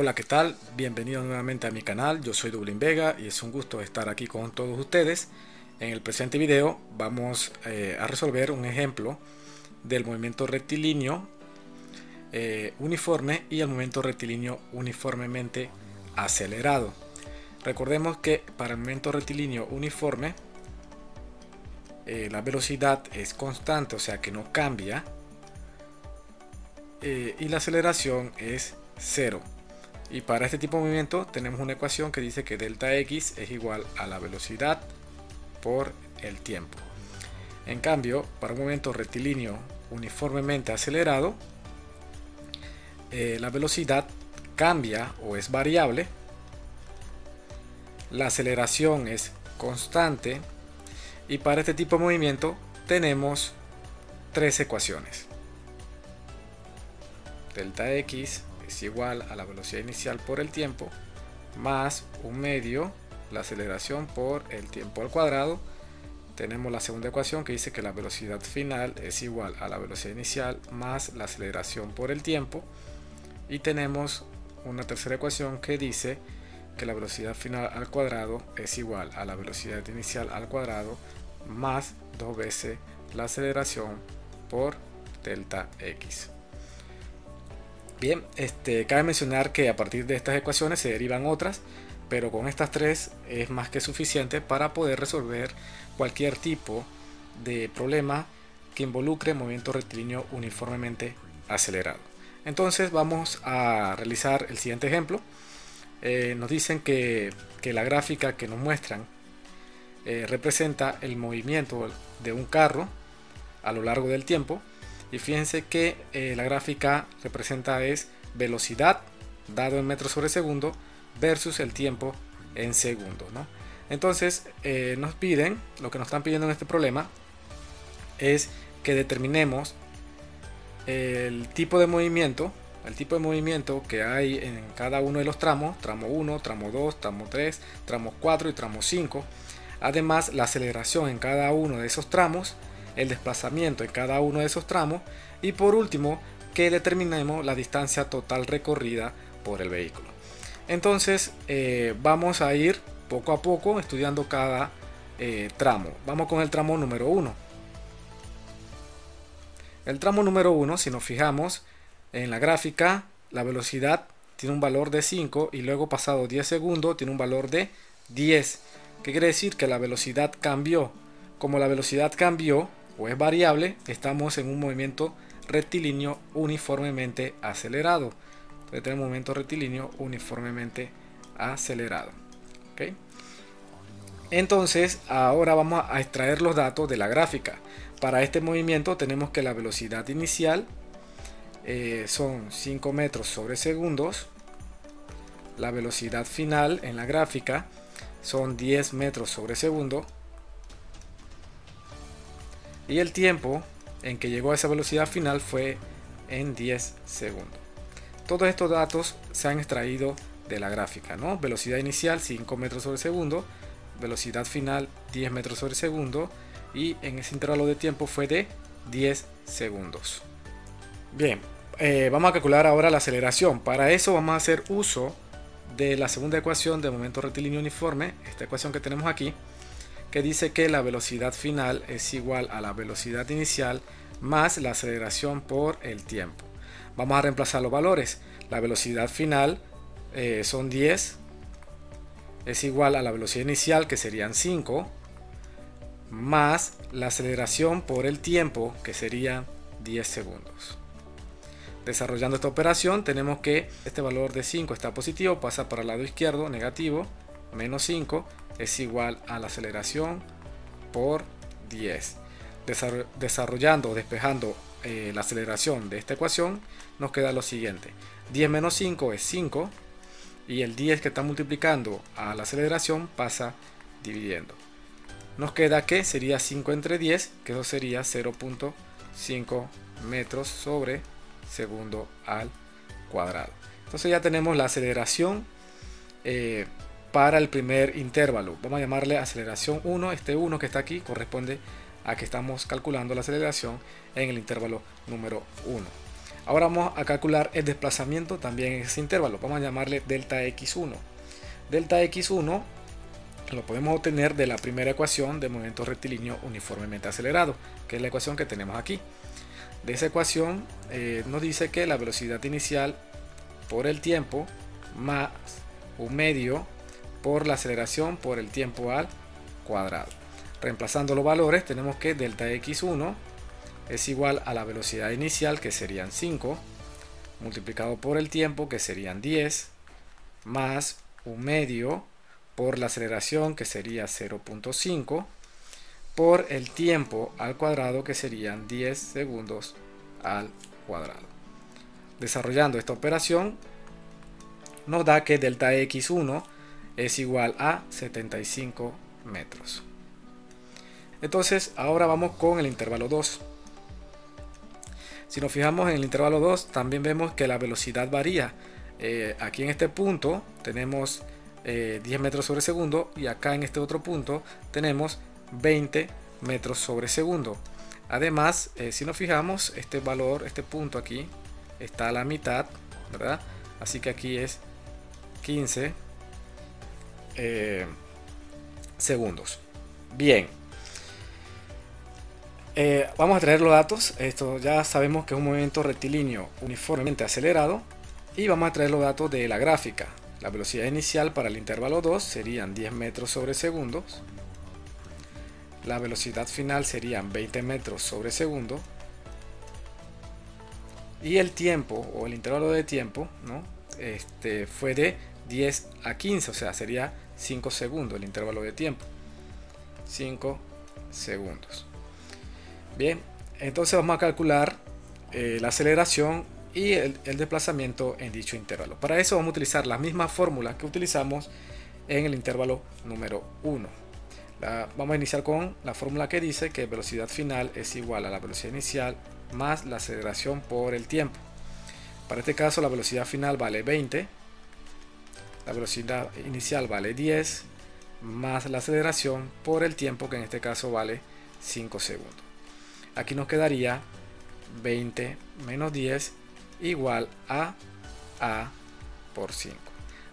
Hola, ¿qué tal? Bienvenidos nuevamente a mi canal. Yo soy Dublín Vega y es un gusto estar aquí con todos ustedes. En el presente video vamos a resolver un ejemplo del movimiento rectilíneo uniforme y el movimiento rectilíneo uniformemente acelerado. Recordemos que para el movimiento rectilíneo uniforme la velocidad es constante, o sea que no cambia, y la aceleración es 0. Y para este tipo de movimiento tenemos una ecuación que dice que delta x es igual a la velocidad por el tiempo. En cambio, para un movimiento rectilíneo uniformemente acelerado, la velocidad cambia o es variable, la aceleración es constante, y para este tipo de movimiento tenemos tres ecuaciones. Delta x es igual a la velocidad inicial por el tiempo, más un medio, la aceleración por el tiempo al cuadrado. Tenemos la segunda ecuación que dice que la velocidad final es igual a la velocidad inicial más la aceleración por el tiempo. Y tenemos una tercera ecuación que dice que la velocidad final al cuadrado es igual a la velocidad inicial al cuadrado más 2 veces la aceleración por delta x. Bien, cabe mencionar que a partir de estas ecuaciones se derivan otras, pero con estas tres es más que suficiente para poder resolver cualquier tipo de problema que involucre movimiento rectilíneo uniformemente acelerado. Entonces vamos a realizar el siguiente ejemplo. Nos dicen que la gráfica que nos muestran representa el movimiento de un carro a lo largo del tiempo. Y fíjense que la gráfica representa es velocidad dado en metros sobre segundo versus el tiempo en segundo, ¿no? Entonces nos piden, lo que nos están pidiendo en este problema es que determinemos el tipo de movimiento que hay en cada uno de los tramos, tramo 1, tramo 2, tramo 3, tramo 4 y tramo 5. Además, la aceleración en cada uno de esos tramos, el desplazamiento en cada uno de esos tramos, y por último que determinemos la distancia total recorrida por el vehículo. Entonces vamos a ir poco a poco estudiando cada tramo. Vamos con el tramo número 1. El tramo número 1, si nos fijamos en la gráfica, la velocidad tiene un valor de 5 y luego pasado 10 segundos tiene un valor de 10. ¿Qué quiere decir? Que la velocidad cambió. Como la velocidad cambió o es variable, estamos en un movimiento rectilíneo uniformemente acelerado. Entonces tenemos un movimiento rectilíneo uniformemente acelerado. ¿Okay? Entonces ahora vamos a extraer los datos de la gráfica. Para este movimiento tenemos que la velocidad inicial son 5 metros sobre segundos. La velocidad final en la gráfica son 10 metros sobre segundo. Y el tiempo en que llegó a esa velocidad final fue en 10 segundos. Todos estos datos se han extraído de la gráfica, ¿no? Velocidad inicial 5 metros sobre segundo, velocidad final 10 metros sobre segundo, y en ese intervalo de tiempo fue de 10 segundos. Bien, vamos a calcular ahora la aceleración. Para eso vamos a hacer uso de la segunda ecuación de momento rectilíneo uniforme, esta ecuación que tenemos aquí, que dice que la velocidad final es igual a la velocidad inicial más la aceleración por el tiempo. Vamos a reemplazar los valores. La velocidad final son 10, es igual a la velocidad inicial, que serían 5, más la aceleración por el tiempo, que serían 10 segundos. Desarrollando esta operación tenemos que este valor de 5 está positivo, pasa para el lado izquierdo, negativo, menos 5 es igual a la aceleración por 10. Desarrollando o despejando la aceleración de esta ecuación, nos queda lo siguiente: 10 menos 5 es 5, y el 10 que está multiplicando a la aceleración pasa dividiendo. Nos queda que sería 5 entre 10, que eso sería 0.5 metros sobre segundo al cuadrado. Entonces ya tenemos la aceleración para el primer intervalo. Vamos a llamarle aceleración 1. Este 1 que está aquí corresponde a que estamos calculando la aceleración en el intervalo número 1. Ahora vamos a calcular el desplazamiento también en ese intervalo. Vamos a llamarle delta x1. Delta x1 lo podemos obtener de la primera ecuación de movimiento rectilíneo uniformemente acelerado, que es la ecuación que tenemos aquí. De esa ecuación nos dice que la velocidad inicial por el tiempo más un medio por la aceleración por el tiempo al cuadrado. Reemplazando los valores, tenemos que delta x1 es igual a la velocidad inicial, que serían 5, multiplicado por el tiempo, que serían 10, más un medio por la aceleración, que sería 0.5, por el tiempo al cuadrado, que serían 10 segundos al cuadrado. Desarrollando esta operación, nos da que delta x1 es igual a 75 metros. Entonces, ahora vamos con el intervalo 2. Si nos fijamos en el intervalo 2, también vemos que la velocidad varía. Aquí en este punto tenemos 10 metros sobre segundo, y acá en este otro punto tenemos 20 metros sobre segundo. Además, si nos fijamos, este valor, este punto aquí, está a la mitad, ¿verdad? Así que aquí es 15 segundos. Bien. Vamos a traer los datos. Esto ya sabemos que es un movimiento rectilíneo uniformemente acelerado, y vamos a traer los datos de la gráfica. La velocidad inicial para el intervalo 2 serían 10 metros sobre segundo. La velocidad final serían 20 metros sobre segundo. Y el tiempo, o el intervalo de tiempo, ¿no? Fue de 10 a 15, o sea, sería 5 segundos el intervalo de tiempo. 5 segundos. Bien, entonces vamos a calcular la aceleración y el desplazamiento en dicho intervalo. Para eso vamos a utilizar la misma fórmula que utilizamos en el intervalo número 1. Vamos a iniciar con la fórmula que dice que velocidad final es igual a la velocidad inicial más la aceleración por el tiempo. Para este caso, la velocidad final vale 20, la velocidad inicial vale 10, más la aceleración por el tiempo, que en este caso vale 5 segundos. Aquí nos quedaría 20 menos 10 igual a por 5.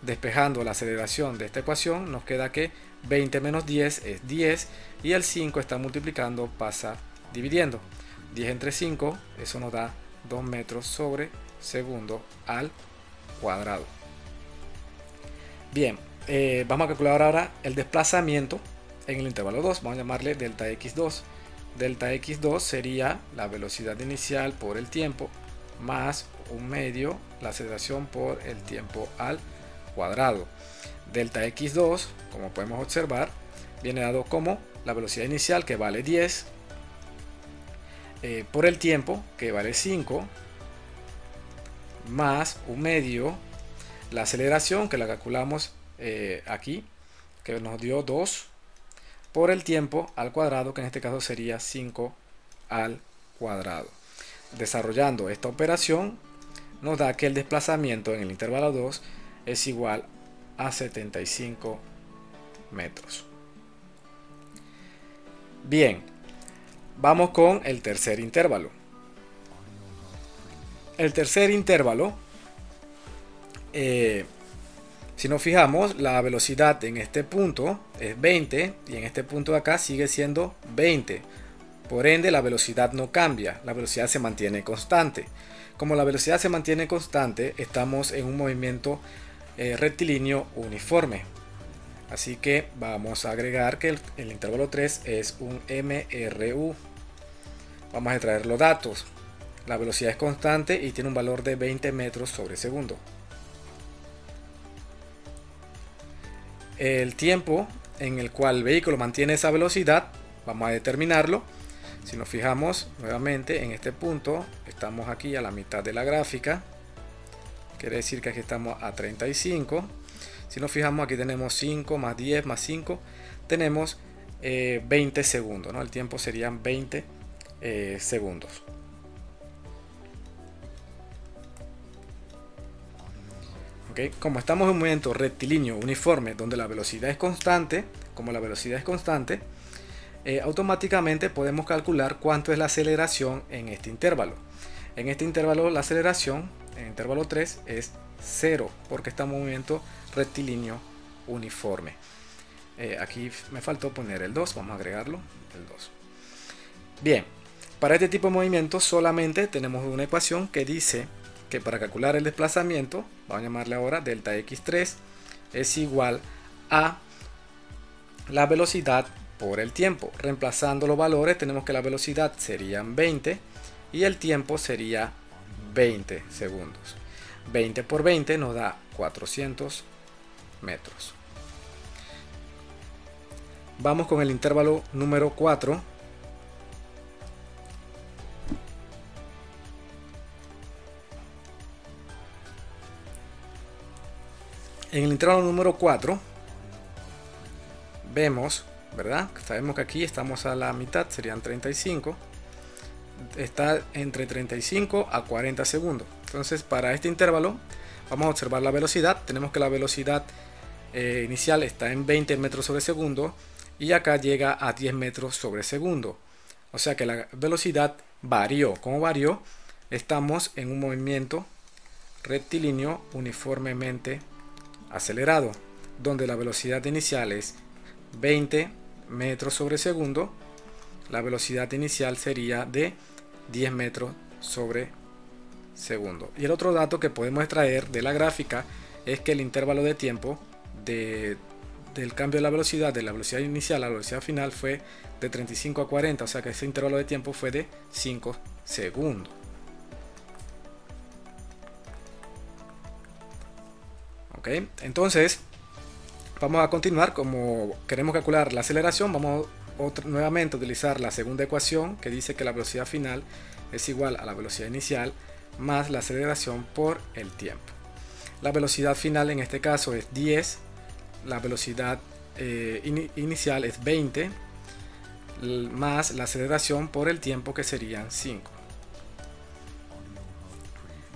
Despejando la aceleración de esta ecuación, nos queda que 20 menos 10 es 10, y el 5 está multiplicando, pasa dividiendo. 10 entre 5, eso nos da 2 metros sobre segundo al cuadrado. Bien, vamos a calcular ahora el desplazamiento en el intervalo 2. Vamos a llamarle delta x2. Delta x2 sería la velocidad inicial por el tiempo más un medio la aceleración por el tiempo al cuadrado. Delta x2, como podemos observar, viene dado como la velocidad inicial, que vale 10, por el tiempo, que vale 5, más un medio la aceleración, que la calculamos aquí, que nos dio 2, por el tiempo al cuadrado, que en este caso sería 5 al cuadrado. Desarrollando esta operación, nos da que el desplazamiento en el intervalo 2 es igual a 75 metros. Bien, vamos con el tercer intervalo. El tercer intervalo, si nos fijamos, la velocidad en este punto es 20, y en este punto de acá sigue siendo 20. Por ende, la velocidad no cambia, la velocidad se mantiene constante. Como la velocidad se mantiene constante, estamos en un movimiento rectilíneo uniforme. Así que vamos a agregar que el intervalo 3 es un MRU. Vamos a extraer los datos. La velocidad es constante y tiene un valor de 20 metros sobre segundo. El tiempo en el cual el vehículo mantiene esa velocidad, vamos a determinarlo. Si nos fijamos nuevamente en este punto, estamos aquí a la mitad de la gráfica. Quiere decir que aquí estamos a 35. Si nos fijamos, aquí tenemos 5 más 10 más 5. Tenemos 20 segundos, ¿no? El tiempo serían 20 segundos. ¿Okay? Como estamos en un movimiento rectilíneo uniforme donde la velocidad es constante, automáticamente podemos calcular cuánto es la aceleración en este intervalo. En este intervalo la aceleración, en intervalo 3, es 0 porque está en movimiento rectilíneo uniforme. Aquí me faltó poner el 2, vamos a agregarlo, el 2. Bien, para este tipo de movimiento solamente tenemos una ecuación que dice que para calcular el desplazamiento, vamos a llamarle ahora delta x3, es igual a la velocidad por el tiempo. Reemplazando los valores tenemos que la velocidad serían 20 y el tiempo sería 20 segundos. 20 por 20 nos da 400 metros. Vamos con el intervalo número 4. En el intervalo número 4 vemos, ¿verdad? Sabemos que aquí estamos a la mitad, serían 35. Está entre 35 a 40 segundos. Entonces, para este intervalo vamos a observar la velocidad. Tenemos que la velocidad inicial está en 20 metros sobre segundo y acá llega a 10 metros sobre segundo. O sea que la velocidad varió. ¿Cómo varió? Estamos en un movimiento rectilíneo uniformemente acelerado, donde la velocidad inicial es 20 metros sobre segundo. La velocidad inicial sería de 10 metros sobre segundo. Y el otro dato que podemos extraer de la gráfica es que el intervalo de tiempo del cambio de la velocidad inicial a la velocidad final fue de 35 a 40, o sea que ese intervalo de tiempo fue de 5 segundos. Ok, entonces vamos a continuar. Como queremos calcular la aceleración, vamos nuevamente a utilizar la segunda ecuación que dice que la velocidad final es igual a la velocidad inicial más la aceleración por el tiempo. La velocidad final en este caso es 10, la velocidad inicial es 20 más la aceleración por el tiempo que serían 5.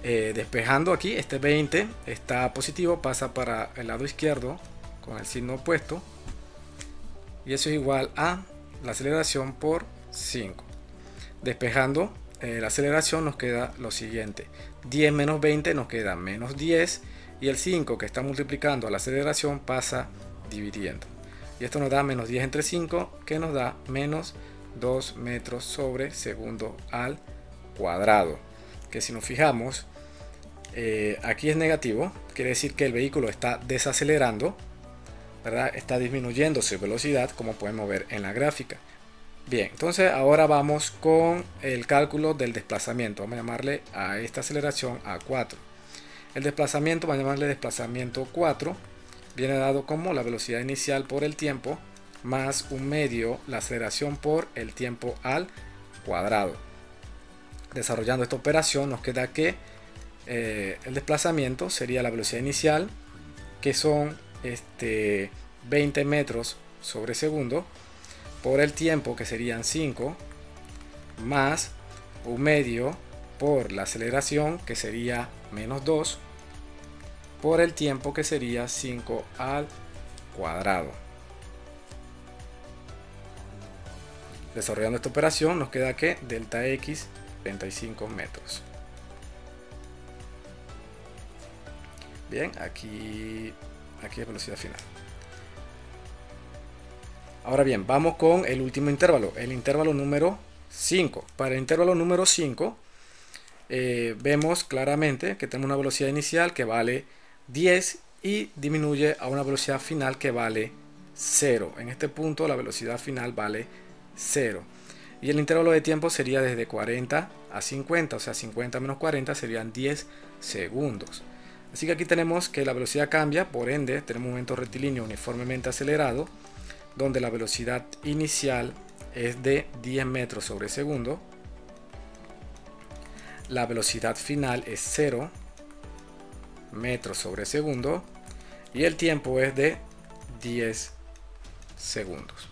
Despejando aquí, este 20 está positivo, pasa para el lado izquierdo con el signo opuesto y eso es igual a la aceleración por 5. Despejando la aceleración nos queda lo siguiente: 10 menos 20 nos queda menos 10 y el 5 que está multiplicando a la aceleración pasa dividiendo y esto nos da menos 10 entre 5 que nos da menos 2 metros sobre segundo al cuadrado, que si nos fijamos aquí es negativo, quiere decir que el vehículo está desacelerando, ¿verdad? Está disminuyendo su velocidad, como podemos ver en la gráfica. Bien, entonces ahora vamos con el cálculo del desplazamiento. Vamos a llamarle a esta aceleración A4. El desplazamiento, vamos a llamarle desplazamiento 4, viene dado como la velocidad inicial por el tiempo más un medio la aceleración por el tiempo al cuadrado. Desarrollando esta operación nos queda que el desplazamiento sería la velocidad inicial, que son 20 metros sobre segundo, por el tiempo, que serían 5, más un medio por la aceleración, que sería menos 2, por el tiempo, que sería 5 al cuadrado. Desarrollando esta operación nos queda que delta x 35 metros. Bien, aquí es velocidad final. Ahora bien, vamos con el último intervalo, el intervalo número 5. Para el intervalo número 5 vemos claramente que tenemos una velocidad inicial que vale 10 y disminuye a una velocidad final que vale 0. En este punto la velocidad final vale 0. Y el intervalo de tiempo sería desde 40 a 50, o sea 50 menos 40 serían 10 segundos. Así que aquí tenemos que la velocidad cambia, por ende tenemos un movimiento rectilíneo uniformemente acelerado, donde la velocidad inicial es de 10 metros sobre segundo, la velocidad final es 0 metros sobre segundo y el tiempo es de 10 segundos.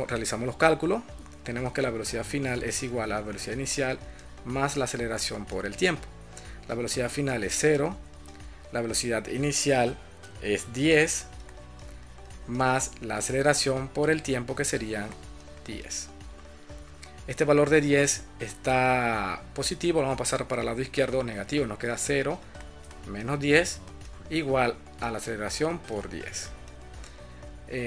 Realizamos los cálculos, tenemos que la velocidad final es igual a la velocidad inicial más la aceleración por el tiempo. La velocidad final es 0, la velocidad inicial es 10 más la aceleración por el tiempo, que serían 10. Este valor de 10 está positivo, lo vamos a pasar para el lado izquierdo, negativo, nos queda 0 menos 10 igual a la aceleración por 10.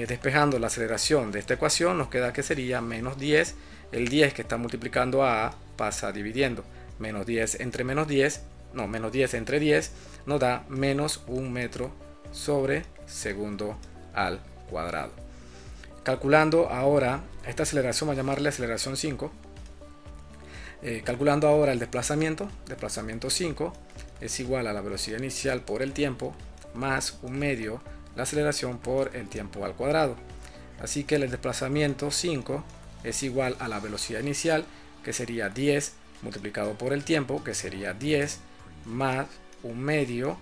Despejando la aceleración de esta ecuación nos queda que sería menos 10, el 10 que está multiplicando a pasa dividiendo, menos 10 entre menos 10, no, menos 10 entre 10 nos da menos 1 metro sobre segundo al cuadrado. Calculando ahora esta aceleración, vamos a llamarle aceleración 5. Calculando ahora el desplazamiento 5 es igual a la velocidad inicial por el tiempo más 1 medio la aceleración por el tiempo al cuadrado. Así que el desplazamiento 5 es igual a la velocidad inicial, que sería 10 multiplicado por el tiempo, que sería 10 más 1 medio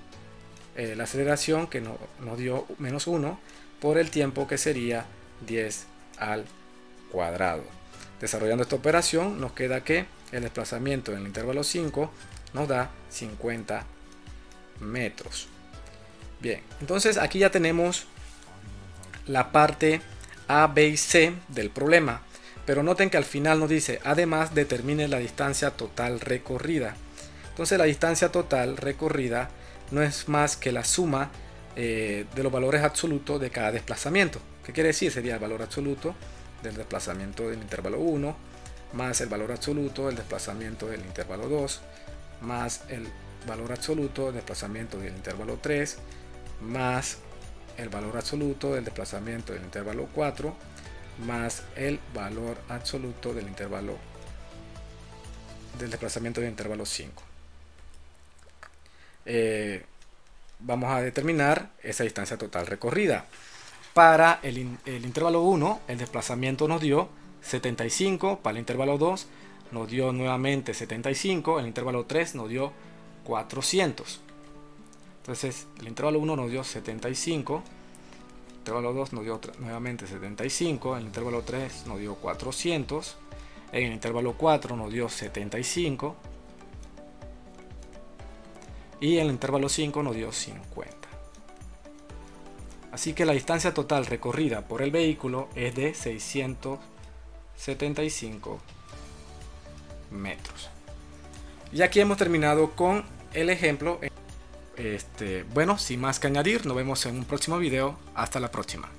la aceleración, que nos dio menos 1, por el tiempo, que sería 10 al cuadrado. Desarrollando esta operación nos queda que el desplazamiento en el intervalo 5 nos da 50 metros. Bien, entonces aquí ya tenemos la parte A, B y C del problema, pero noten que al final nos dice además determine la distancia total recorrida. Entonces la distancia total recorrida no es más que la suma de los valores absolutos de cada desplazamiento. ¿Qué quiere decir? Sería el valor absoluto del desplazamiento del intervalo 1 más el valor absoluto del desplazamiento del intervalo 2 más el valor absoluto del desplazamiento del intervalo 3 más el valor absoluto del desplazamiento del intervalo 4 más el valor absoluto del intervalo del desplazamiento del intervalo 5. Vamos a determinar esa distancia total recorrida. Para el intervalo 1 el desplazamiento nos dio 75, para el intervalo 2 nos dio nuevamente 75, el intervalo 3 nos dio 400. Entonces el intervalo 1 nos dio 75, el intervalo 2 nos dio nuevamente 75, el intervalo 3 nos dio 400, en el intervalo 4 nos dio 75 y en el intervalo 5 nos dio 50. Así que la distancia total recorrida por el vehículo es de 675 metros. Y aquí hemos terminado con el ejemplo. Bueno, sin más que añadir, nos vemos en un próximo video. Hasta la próxima.